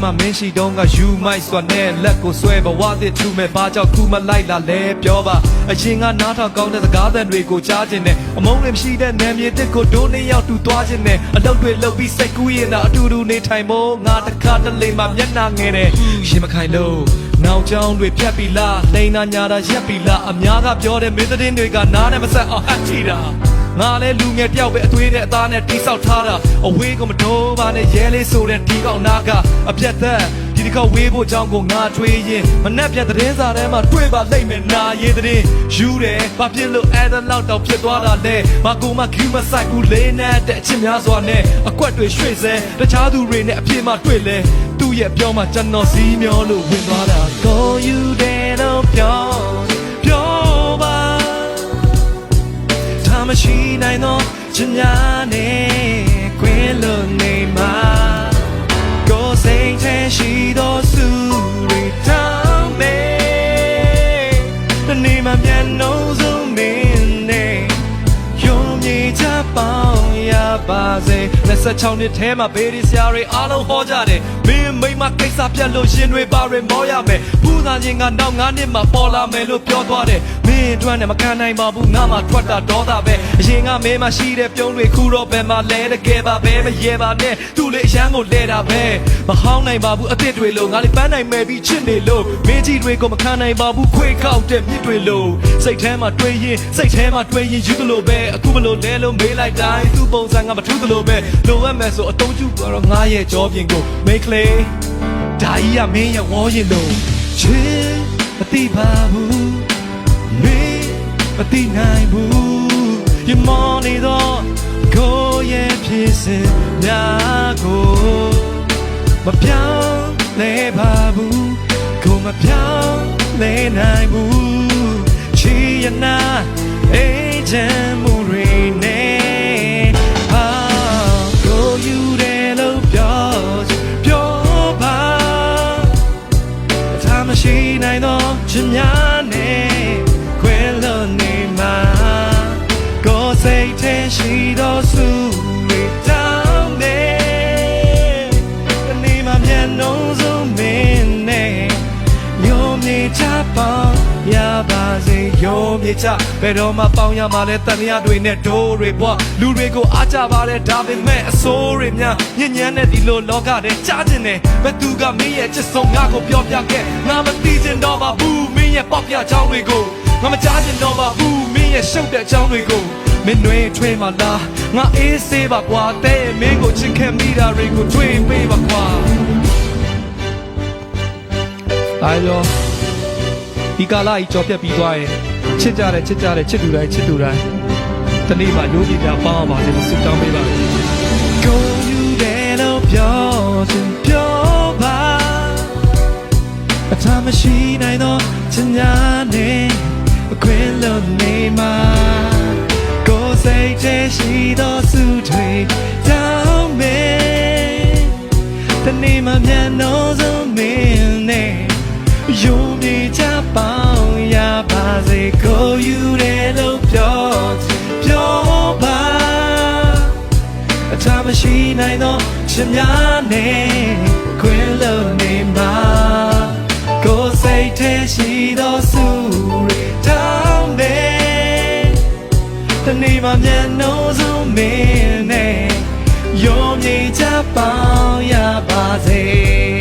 မှာမင်းရှိတုံးက you might စွာနဲ့လက်ကိုဆွဲဘဝသစ်ထူမဲ့ဘာကြောင့်ခုမလိုက်လာလဲပြောပါအရင်ကနားထောင်ကောင်းတဲ့စကားသံတွေကိုကြားခြင်းနဲ့အမုန်းတွေမရှိတဲ့နာမည်တစ်ကိုဒိုးနှစ်ယောက်တူသွားခြင်းနဲ့အလုပ်တွေလုပ်ပြီးစိတ်ကူးရင်သာအတူတူနေထိုင်ဖို့ငါတခါတလေမှမျက်နှာငယ်တယ်ရှင်မခိုင်လို့နောက်ကြောင်းတွေဖြတ်ပြီးလားလိန်နာညာတာရက်ပြီးလားအများကပြောတဲ့မင်းသတင်းတွေကနားနဲ့မဆက်အောင်အပ်ချီတာငါလဲလူငယ်တယောက်ပဲအသွေးနဲ့အသားနဲ့တိဆောက်ထားတာအဝေးကမတိုးပါနဲ့ရဲလေးဆိုတဲ့ဒီကောင်နာကအပြတ်သက်ဒီတစ်ခေါက်ဝေးဖို့ကြောင်းကိုငါထွေးရင်မနှက်ပြတ်သတင်းစာထဲမှာတွေ့ပါလိမ့်မယ်နာရေးသတင်းယူတယ်ဘာဖြစ်လို့အဲ့ဒါလောက်တော့ဖြစ်သွားတာလဲဘာကူမခူးမဆိုင်ဘူးလေးနဲ့တဲ့အချင်းများစွာနဲ့အကွက်တွေရွှေ့စဲတခြားသူတွေနဲ့အပြစ်မှတွေ့လဲသူ့ရဲ့ပြောမှကျွန်တော်စီးမျောလို့ဝင်သွားတာကိုယူတယ်တော့ပြောပါမရှိနိုင်တော့ချင်များနဲ့ခွင်လို့နေမှာကိုယ်စိတ်ထဲရှိတော့စုရီတောင်းမယ်နေမှာမြန်လုံးစုံမင်းနဲ့ယုံကြည်ချပေါင်းရပါစေ26နှစ်ထဲမှာဘေးရီဆရာတွေအားလုံးဟောကြတယ်မင်းမိမကိစ္စပြတ်လို့ရှင်တွေပါရင်မောရမယ်ဘူးသားချင်းကနောက်9နှစ်မှာပေါ်လာမယ်လို့ပြောသွားတယ်မင်းအတွက်နဲ့မခံနိုင်ပါဘူးငါမှထွက်တာဒေါသပဲအရင်ကမင်းမရှိတဲ့ပြုံးတွေခုတော့ဘယ်မှာလဲတကယ်ပါပဲမရဲပါနဲ့သူ့လေအရန်ကိုလဲတာပဲမဟောင်းနိုင်ပါဘူးအစ်စ်တွေလို့ငါလေးပန်းနိုင်မယ်ပြီးချစ်နေလို့မင်းကြီးတွေကိုမခံနိုင်ပါဘူးခွေခောက်တဲ့မြစ်တွေလို့စိတ်ထဲမှာတွေးရင်ယူသလိုပဲအခုဘလို့လဲလို့မေးလိုက်တိုင်းသူ့ပုံစံကမထူးသလိုပဲလိုအပ်မယ်ဆိုအတုံးကျတော့ငါရဲ့ကြောပြင်ကိုမိတ်ကလေးဒါကြီးကမင်းရဲ့ဝေါ်ရင်လို့ချစ်မသိပါဘူးမေမသိနိုင်ဘူးယမောနေတော့ကိုရဲ့ဖြစ်စဉ်များကိုမပြောင်းလဲပါဘူးကိုမပြောင်းလဲနိုင်ဘူးချီရနာအေးချမ်းမှုတွေနဲ့ကိုယူတယ်လို့ပြောပါဒါမရှိနိုင်တော့ချင်များနဲ့ခွဲလို့နေမှာကိုယ်စိတ်ထဲရှိတော့စုရီတောင်းမယ်ဒီမှာမြန်လုံးစုံမင်းနဲ့ယုံကြည်ချပေါင်းရပါစေယုံကြည်ချဘယ်တော့မှပေါင်းရမှာလဲတန်ရတွေနဲ့ဒိုးတွေဘွားလူတွေကိုအားကြပါတယ်ဒါပေမဲ့အစိုးတွေများညဉ့်ညမ်းတဲ့ဒီလိုလောကထဲကြားကျင်တယ်ဘယ်သူကမင်းရဲ့ချစ်ဆုံးငါကိုပြောပြခဲ့ငါမသိချင်တော့ပါဘူးမင်းရဲ့ပေါက်ပြချောင်းတွေကိုငါမကြားချင်တော့ပါဘူးမင်းရဲ့ရှုပ်တဲ့ချောင်းတွေကိုမင်းတွေထွေးမှလားငါအေးဆေးပါကွာတဲ့မင်းကိုချစ်ခဲ့မိတာတွေကိုထွေးပေးပါကွာအားရောဒီကာလကြီးကြော်ပြတ်ပြီးသွားရင်ချစ်ကြတဲ့ချစ်သူတိုင်းတနေ့မှရိုးပြပြပေါင်းအောင်ပါစေလို့ဆုတောင်းပေးပါမယ်ကိုယူတယ်လို့ပြောပါအထမရှိနိုင်တော့ချင်ညာနဲ့အခွင့်လို့နေမှာကိုယ်စိတ်ထဲရှိတော့စုတွေတောင်းမယ်တနေ့မှမြန်တော့ဆုံးမင်းနဲ့ယုံကြည်ချပေါင်းရပါစေကိုယူတယ်လို့ပြောပါအထမရှိနိုင်တော့ချင်များနဲ့ခွင့်လို့နေမှာကိုယ်စိတ်ထဲရှိတော့စုရီတောင်းမယ်တနေ့မှမြန်လို့ဆုံးမင်းနဲ့ယုံကြည်ချပေါင်းရပါစေ